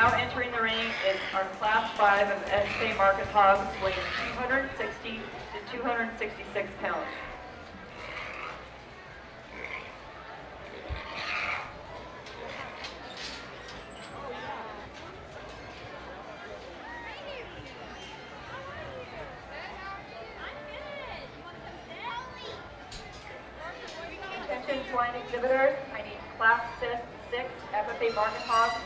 Now entering the ring is our Class 5 of FFA Market Hogs, weighing 260 to 266 pounds. Attention swine exhibitors, I need Class 6 FFA Market Hogs,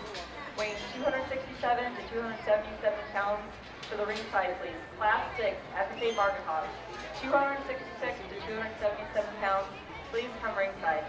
weighing 267 to 277 pounds for the ringside, please. Class 6 FFA Market Hogs, 266 to 277 pounds. Please come ringside.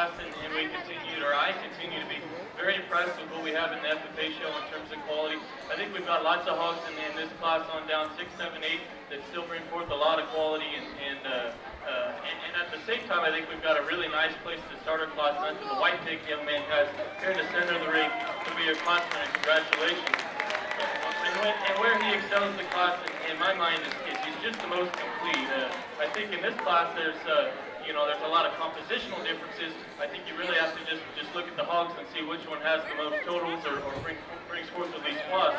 class, and I continue to be very impressed with what we have in the FFA show in terms of quality. I think we've got lots of hogs in this class on down 6, 7, 8 that still bring forth a lot of quality, and at the same time, I think we've got a really nice place to start our class. That's what the White Pig young man has here in the center of the ring to be your classman, and congratulations. And where he excels the class, in my mind, is he's just the most complete. I think in this class, there's a lot of compositional differences. I think you really have to just look at the hogs and see which one has the most totals or brings forth the least plus.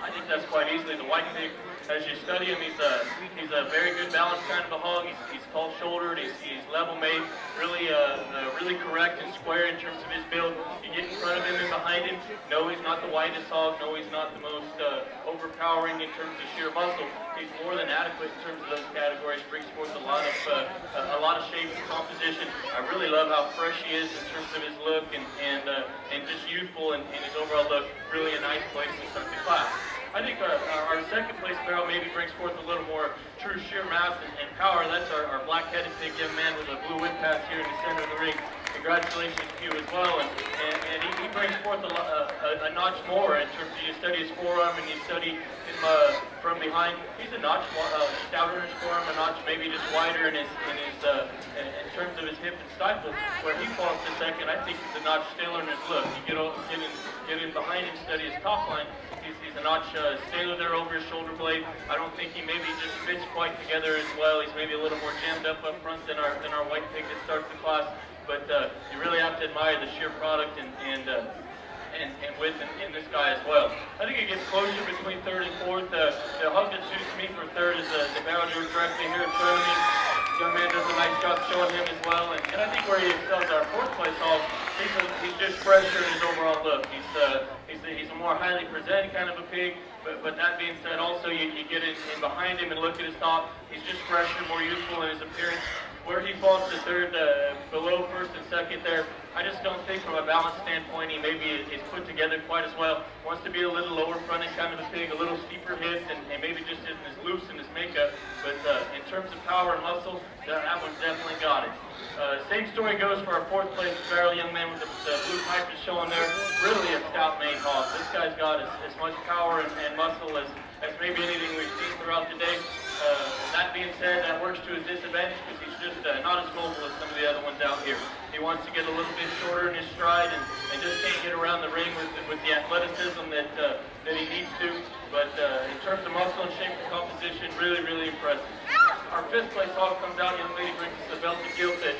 I think that's quite easily the White Pig. As you study him, he's a very good balanced kind of a hog. He's tall-shouldered. He's level-made, really correct and square in terms of his build. You get in front of him and behind him. No, he's not the whitest hog. No, he's not the most overpowering in terms of sheer muscle. He's more than adequate in terms of those categories. Brings forth a lot of shape and composition. I really love how fresh he is in terms of his look and just youthful in his overall look. Really a nice place to start the class. I think our second place barrel maybe brings forth a little more true sheer mass and power. That's our black-headed pig young man with a blue whip pass here in the center of the ring. Congratulations to you as well. And he brings forth a notch more in terms of you study his forearm and you study him from behind. He's a notch stouter in his forearm, a notch maybe just wider in in terms of his hip and stifle. Where he falls to second, I think he's a notch staler in his look. You get in behind him, study his top line. He's a notch staler there over his shoulder blade. I don't think he maybe just fits quite together as well. He's maybe a little more jammed up front than our White Pig that starts the class. But you really have to admire the sheer product and width in this guy as well. I think it gets closer between third and fourth. The hog that suits me for third is the barrel directly here in front of me. Young man does a nice job showing him as well. And I think where he excels our fourth place hog, he's just fresher in his overall look. He's a more highly presented kind of a pig. But that being said, also you get in behind him and look at his top. He's just fresher, more youthful in his appearance. Where he falls to third, below first and second there, I just don't think from a balance standpoint he maybe is put together quite as well. Wants to be a little lower fronted kind of a pig, a little steeper hips, and maybe just isn't as loose in his makeup. But in terms of power and muscle, that one's definitely got it. Same story goes for our fourth place barrel young man with the blue pipe is showing there. Really a stout main hog. This guy's got as much power and muscle as maybe anything we've seen throughout the day. That being said, that works to his disadvantage because he's just not as mobile as some of the other ones out here. He wants to get a little bit shorter in his stride and just can't get around the ring with the athleticism that he needs to. But in terms of muscle and shape and composition, really, really impressive. Our fifth place hog comes out. Young lady brings us a belted gilt that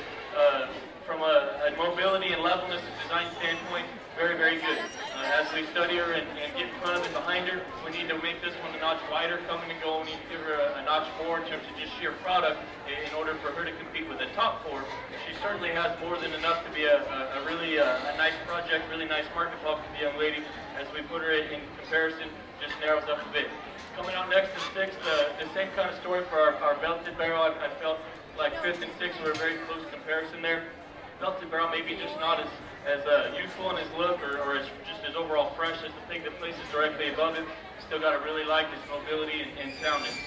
from a mobility and levelness and design standpoint, very, very good. As we study her and get in front of and behind her, we need to make this one a notch wider coming and go. We need to give her a notch more in terms of just sheer product in order for her to compete with the top four. She certainly has more than enough to be a really nice project, really nice market hog for the young lady. As we put her in comparison, just narrows up a bit. Coming out next in sixth, the same kind of story for our belted barrel. I felt like fifth and sixth were a very close comparison there. Belted barrel maybe just not as youthful in his look or just as overall fresh as the pig that places directly above him. Still got to really like his mobility and soundness.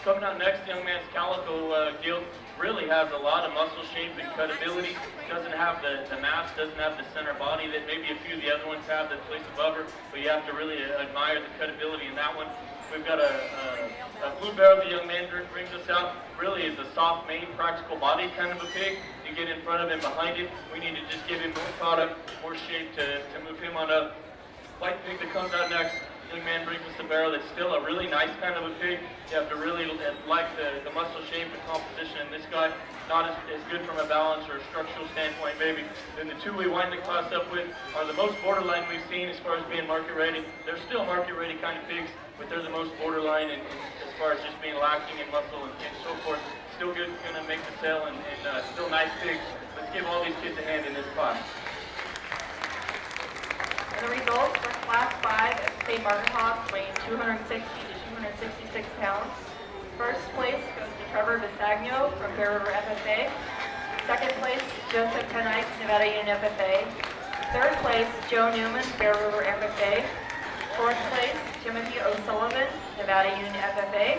Coming out next, young man's calico gilt really has a lot of muscle shape and cutability. Doesn't have the mass, doesn't have the center body that maybe a few of the other ones have that place above her, but you have to really admire the cutability in that one. We've got a blue barrel the young man brings us out. Really is a soft mane, practical body kind of a pig. You get in front of him, behind him. We need to just give him more product, more shape to move him on up. White pig that comes out next. Young man brings us a barrel that's still a really nice kind of a pig. You have to really like the muscle shape and composition in this guy. Not as good from a balance or a structural standpoint maybe. Then the two we wind the class up with are the most borderline we've seen as far as being market ready. They're still market ready kind of pigs, but they're the most borderline and as far as just being lacking in muscle and so forth. Still good, gonna make the sale and still nice pigs. Let's give all these kids a hand in this class. And the results for Class 5 FFA market hogs weighing 260 to 266 pounds. First place goes to Trevor Bisagno from Bear River FFA. Second place, Joseph Tenite, Nevada Union FFA. Third place, Joe Newman, Bear River FFA. Fourth place, Timothy O'Sullivan, Nevada Union FFA.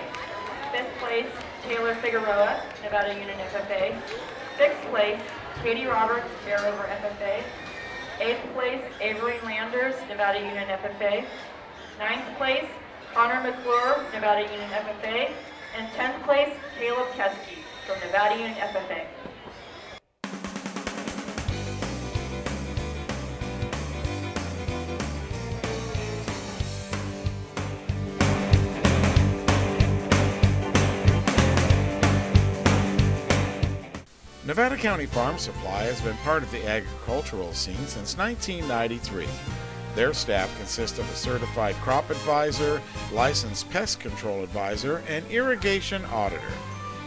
Fifth place, Taylor Figueroa, Nevada Union FFA. Sixth place, Katie Roberts, Bear River FFA. 8th place, Avery Landers, Nevada Union FFA. 9th place, Connor McClure, Nevada Union FFA. And 10th place, Caleb Keski from Nevada Union FFA. Nevada County Farm Supply has been part of the agricultural scene since 1993. Their staff consists of a certified crop advisor, licensed pest control advisor, and irrigation auditor.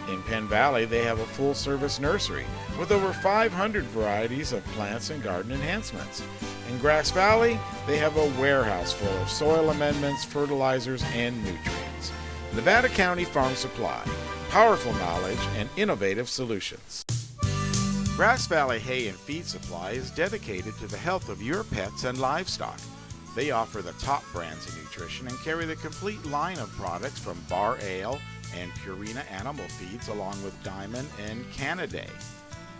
In Penn Valley, they have a full-service nursery with over 500 varieties of plants and garden enhancements. In Grass Valley, they have a warehouse full of soil amendments, fertilizers, and nutrients. Nevada County Farm Supply, powerful knowledge and innovative solutions. Grass Valley Hay and Feed Supply is dedicated to the health of your pets and livestock. They offer the top brands in nutrition and carry the complete line of products from Bar Ale and Purina Animal Feeds along with Diamond and Canaday.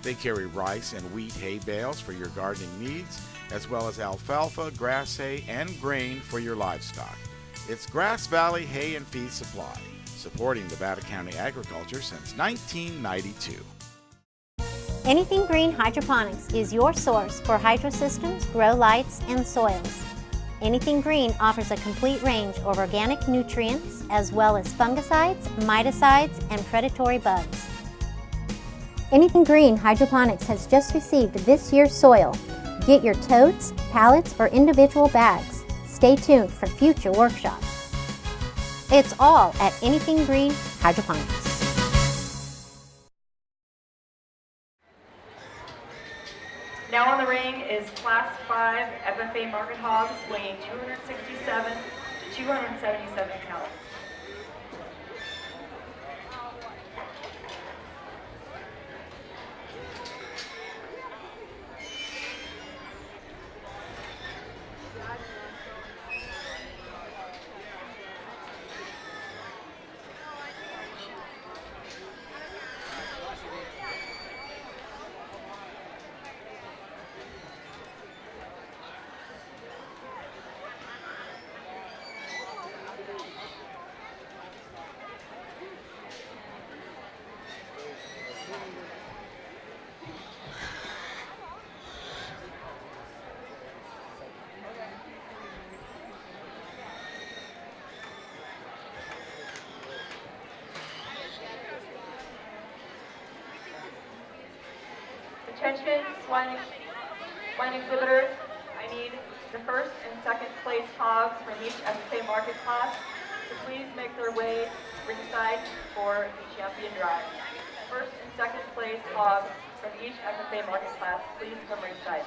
They carry rice and wheat hay bales for your gardening needs, as well as alfalfa, grass hay, and grain for your livestock. It's Grass Valley Hay and Feed Supply, supporting Nevada County agriculture since 1992. Anything Green Hydroponics is your source for hydro systems, grow lights, and soils. Anything Green offers a complete range of organic nutrients as well as fungicides, miticides, and predatory bugs. Anything Green Hydroponics has just received this year's soil. Get your totes, pallets, or individual bags. Stay tuned for future workshops. It's all at Anything Green Hydroponics. Now on the ring is Class 5 FFA Market Hogs weighing 267 to 277 pounds. Attention, swine exhibitors. I need the first and second place hogs from each FFA market class to please make their way ringside for the champion drive. First and second place hogs from each FFA market class, please come ringside.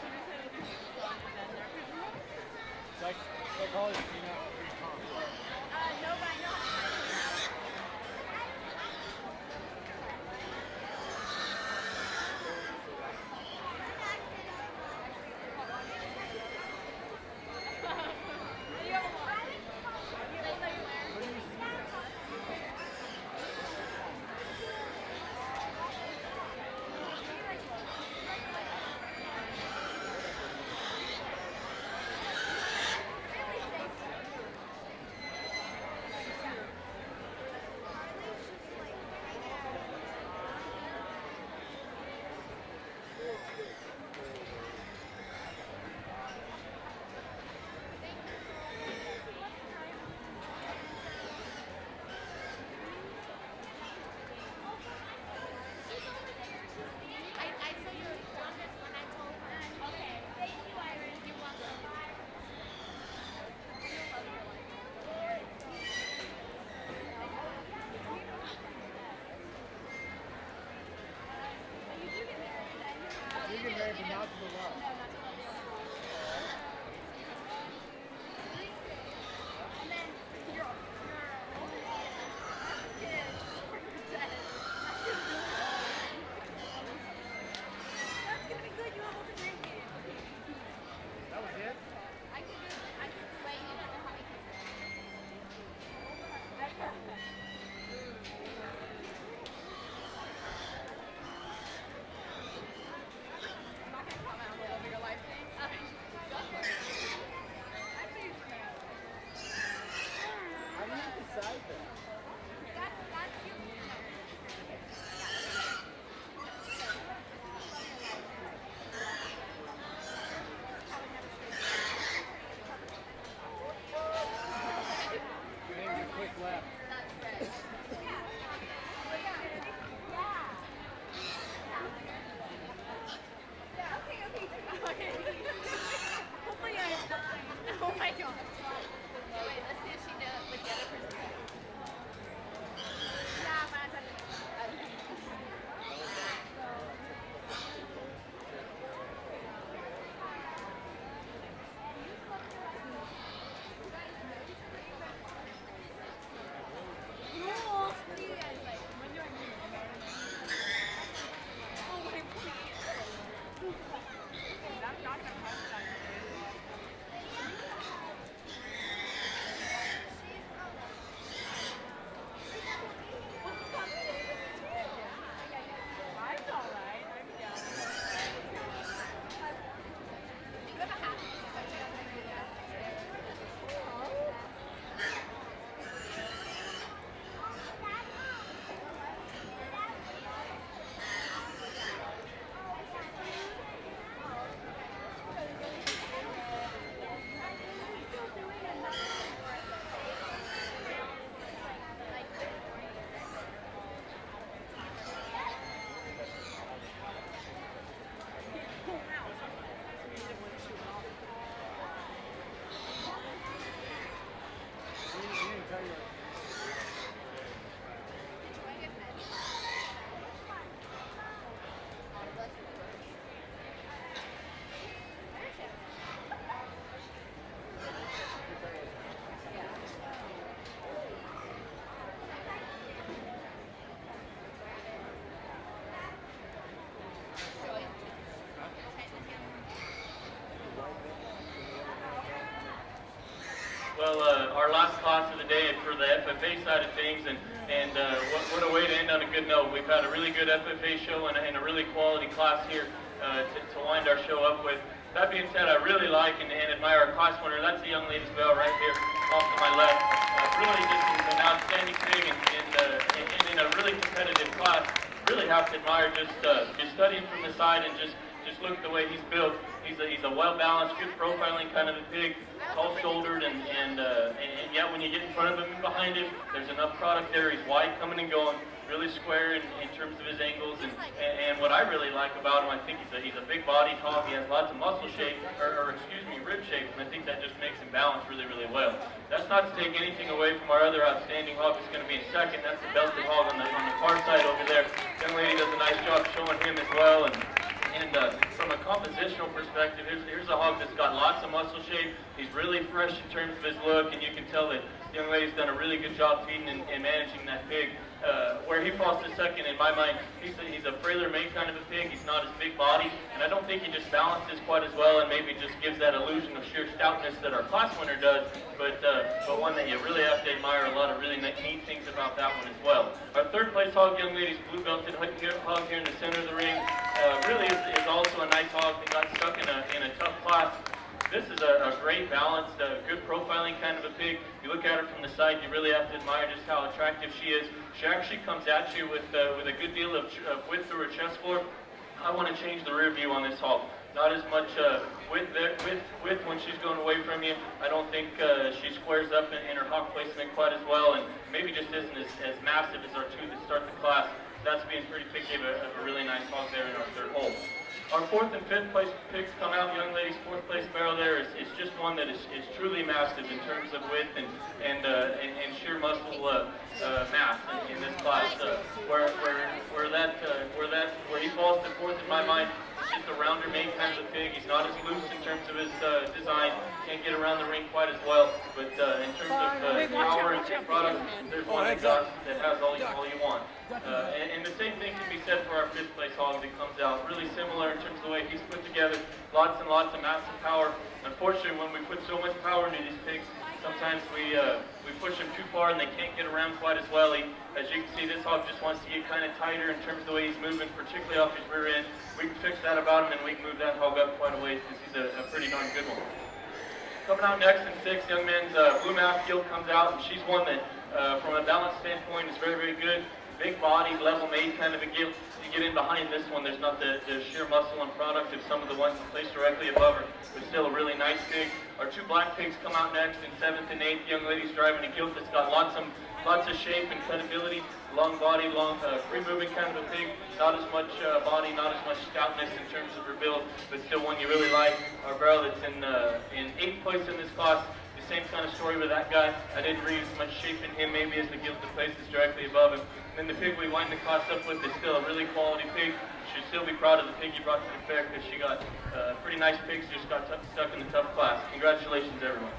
Well, our last class of the day for the FFA side of things, and what a way to end on a good note. We've had a really good FFA show and a really quality class here to wind our show up with. That being said, I really like and admire our class winner. That's the young lady's bell right here off to my left. Really just an outstanding pig and in a really competitive class. Really have to admire just studying from the side and just look at the way he's built. He's a well-balanced, good profiling kind of a pig, tall-shouldered, and yet when you get in front of him and behind him, there's enough product there. He's wide coming and going, really square in terms of his angles, and what I really like about him, I think he's a big-bodied hog. He has lots of muscle shape, rib shape, and I think that just makes him balance really, really well. That's not to take anything away from our other outstanding hog that's going to be in second. That's the belted hog on the far side over there. Young lady does a nice job showing him as well, and from a compositional perspective, here's a hog that's got lots of muscle shape. He's really fresh in terms of his look, and you can tell that the young lady's done a really good job feeding and managing that pig. Where he falls to second, in my mind, he's a frailer made kind of a pig. He's not as big body, and I don't think he just balances quite as well, and maybe just gives that illusion of sheer stoutness that our class winner does, but one that you really have to admire. A lot of really neat things about that one as well. Our third place hog, young lady's blue belted hog here in the center of the ring, really is also a nice hog that got stuck in a tough class. This is a great balanced, good profiling kind of a pig. You look at her from the side, you really have to admire just how attractive she is. She actually comes at you with a good deal of width through her chest floor. I want to change the rear view on this hog. Not as much width when she's going away from you. I don't think she squares up in her hog placement quite as well, and maybe just isn't as massive as our two that start the class. That's being pretty picky of a really nice hog there in our third hole. Our fourth and fifth place pigs come out. Young lady's fourth place barrel there is just one that is truly massive in terms of width and sheer muscle mass in this class. Where he falls to fourth in my mind, it's just a rounder made kind of a pig. He's not as loose in terms of his design. Can't get around the ring quite as well. But in terms of power and product, there's one that has all you want. And the same thing can be said for our fifth place hog that comes out. Really similar in terms of the way he's put together. Lots and lots of massive power. Unfortunately, when we put so much power into these pigs, sometimes we push them too far and they can't get around quite as well. As you can see, this hog just wants to get kind of tighter in terms of the way he's moving, particularly off his rear end. We can fix that about him and we can move that hog up quite a ways because he's a pretty darn good one. Coming out next in sixth, young man's Blue Mouth Gill comes out, and she's one that, from a balance standpoint, is very, very good. Big body, level made kind of a gill. You get in behind this one, there's not the sheer muscle and product of some of the ones placed directly above her, but still a really nice pig. Our two black pigs come out next in seventh and eighth. Young lady's driving a gilt that's got lots of shape and cutability. Long body, free-moving kind of a pig. Not as much body, not as much stoutness in terms of her build, but still one you really like. Our barrel that's in eighth place in this class. The same kind of story with that guy. I didn't read as much shape in him, maybe as the gilt that places directly above him. And the pig we wind the class up with is still a really quality pig. You should still be proud of the pig you brought to the fair because she got pretty nice pigs, just got stuck in the tough class. Congratulations, everyone.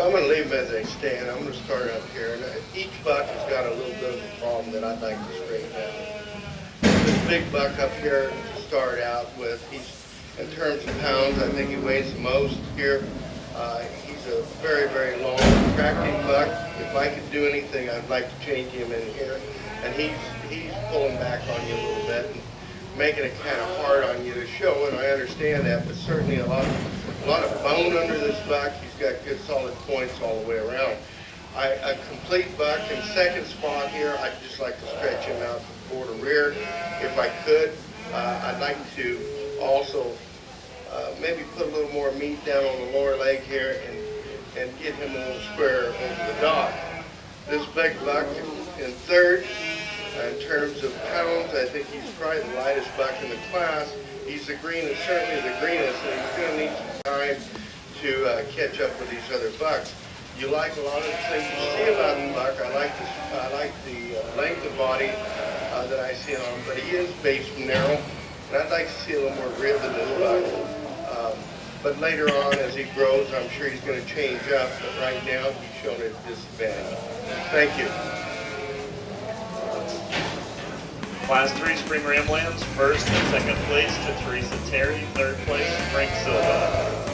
I'm going to leave them as they stand. I'm going to start up here. And each buck has got a little bit of a problem that I'd like to straighten out. This big buck up here to start out with, in terms of pounds, I think he weighs the most here. He's a very, very long, attractive buck. If I could do anything, I'd like to change him in here. And he's pulling back on you a little bit and making it kind of hard on you to show, and I understand that, but certainly a lot of bone under this buck. He's got good solid points all the way around. A complete buck in second spot here, I'd just like to stretch him out from fore to rear. If I could, I'd like to also maybe put a little more meat down on the lower leg here and get him a little square over the dog. This big buck in third. In terms of pounds, I think he's probably the lightest buck in the class. He's the greenest, certainly the greenest, and he's going to need some time to catch up with these other bucks. You like a lot of the things you see about the buck. I like the length of body that I see on him, but he is base narrow, and I'd like to see a little more rib in this buck. But later on, as he grows, I'm sure he's going to change up. But right now, he's shown a disadvantage. Thank you. Class 3 Spring Ramblers, first and second place to Teresa Terry, third place Frank Silva.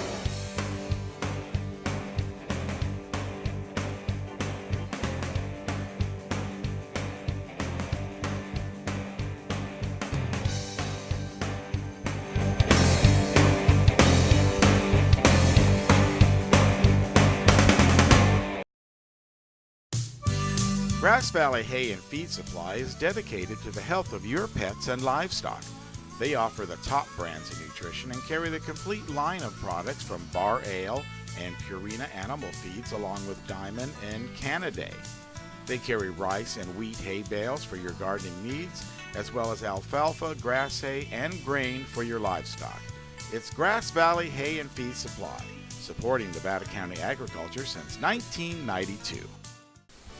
Grass Valley Hay and Feed Supply is dedicated to the health of your pets and livestock. They offer the top brands of nutrition and carry the complete line of products from Bar Ale and Purina animal feeds along with Diamond and Canaday. They carry rice and wheat hay bales for your gardening needs, as well as alfalfa, grass hay, and grain for your livestock. It's Grass Valley Hay and Feed Supply, supporting Nevada County agriculture since 1992.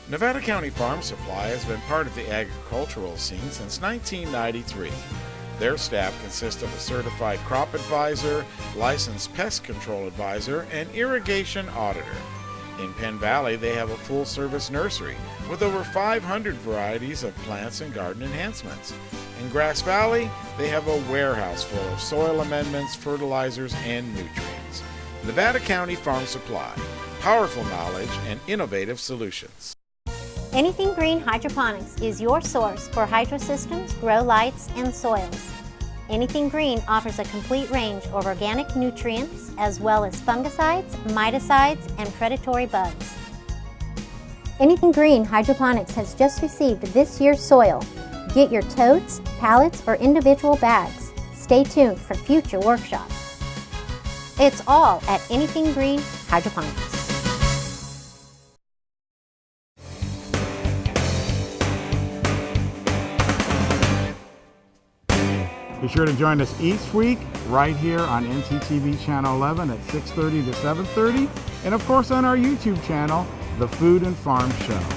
Nevada County Farm Supply has been part of the agricultural scene since 1993. Their staff consists of a certified crop advisor, licensed pest control advisor, and irrigation auditor. In Penn Valley, they have a full-service nursery with over 500 varieties of plants and garden enhancements. In Grass Valley, they have a warehouse full of soil amendments, fertilizers, and nutrients. Nevada County Farm Supply, powerful knowledge and innovative solutions. Anything Green Hydroponics is your source for hydro systems, grow lights, and soils. Anything Green offers a complete range of organic nutrients as well as fungicides, miticides, and predatory bugs. Anything Green Hydroponics has just received this year's soil. Get your totes, pallets, or individual bags. Stay tuned for future workshops. It's all at Anything Green Hydroponics. Be sure to join us each week right here on NTTV Channel 11 at 6:30 to 7:30, and of course on our YouTube channel, The Food and Farm Show.